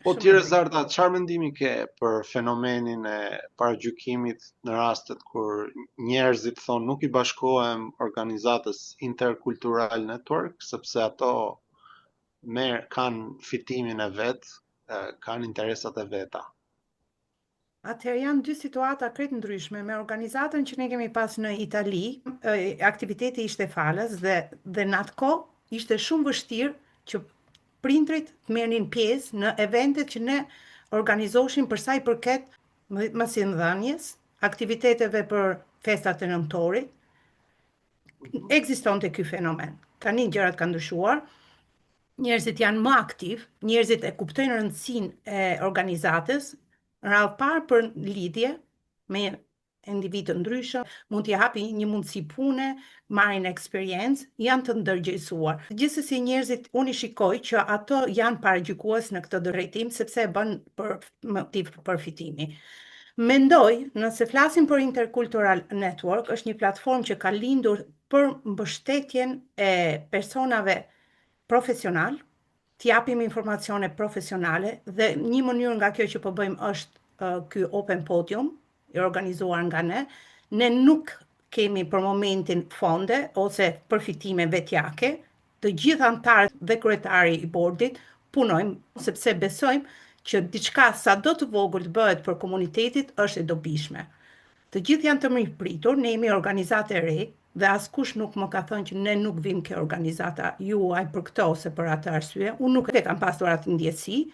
Po tjere Zarda, çfarë mendimi ke për fenomenin e paragjykimit në rastet kur njerëzit thonë nuk i bashkohem organizatës Intercultural Network, sepse ato kanë fitimin e vet, kanë interesat e veta. Atëherë janë dy situata krejt ndryshme. Me organizatën që ne kemi pas në Itali, aktiviteti ishte falas dhe në atë kohë ishte shumë vështirë që prindrit të merrnin pjesë në eventet që ne organizoshim për sa i përket masimdhënies, aktiviteteve për festat e nëntorit. Ekzistonte ky fenomen. Tani gjërat kanë ndryshuar. Njerëzit janë më aktiv, njerëzit e kuptojnë rëndësinë e organizatës, radhë parë për lidhje me individ të ndryshëm, mund t'i japi një mundësi pune, marrin eksperiencë, janë të ndërgjegjësuar. Gjithsesi njerëzit unë i shikoj që ato janë paragjykues në këtë drejtim sepse e bën për motiv përfitimi. Mendoj, nëse flasim për Intercultural Network, është një platformë që ka lindur për mbështetjen e personave profesional, t'japim informacione profesionale dhe një mënyrë nga kjo që po bëjmë është ky Open Podium, i organizuar nga ne. Ne nuk kemi për momentin fonde ose përfitime vetjake, të gjithë anëtarët dhe kryetari i bordit punojmë sepse besojmë që diçka sa do të vogël të bëhet për komunitetit është e dobishme. Të gjithë janë të mirëpritur, ne jemi organizatë e re dhe askush nuk më ka thënë që ne nuk vim ke organizata juaj për këto ose për atë arsye. Unë nuk e kam pasur atë ndjesi,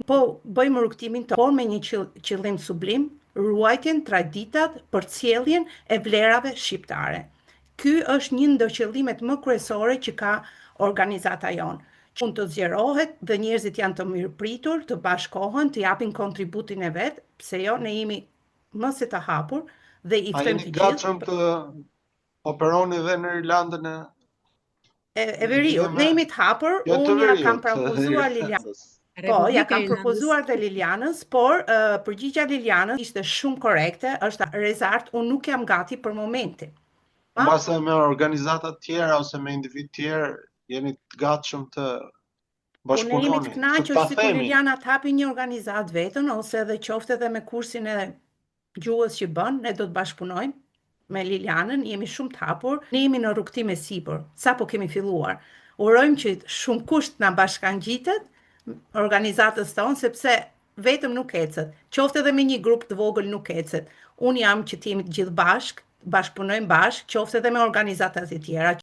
po bëjmë rrugtimin tonë, por me një qëllim sublim, ruajtjen traditat për sjelljen e vlerave shqiptare. Ky është një ndër qëllimet më kryesore që ka organizata jonë. Që mund të zgjerohet dhe njerëzit janë të mirëpritur, të bashkohen, të japin kontributin e vet, pse jo, ne jemi më se të hapur dhe i ftojmë të gjithë. A jeni gatshëm të operoni dhe në Irlandën e Veriut? Ne jemi të hapur, unë ja kam propozuar Lilianës. Po, ja kam propozuar dhe Lilianës, por përgjigjja e Lilianës ishte shumë korekte, është rezart, unë nuk jam gati për momentin. Mbase me organizata tjera ose me individ tjerë, jeni të gatshëm të bashkëpunoni. Ne jemi të kënaqur si kur Liliana të hapi një organizat vetën, ose edhe qofte edhe me kursin e gjuhës që bën, ne do të bashkëpunojmë me Lilianën, jemi shumë të hapur, ne jemi në rrugtim e sipër, sapo kemi filluar. Urojmë që shumë kusht na bashkangjitet organizatës tonë, sepse vetëm nuk ecet. Qofte edhe me një grup të vogël nuk ecet. Unë jam që të jemi të gjithë bashkë, bashkëpunojmë bashkë, qofte edhe me organizatat e tjera.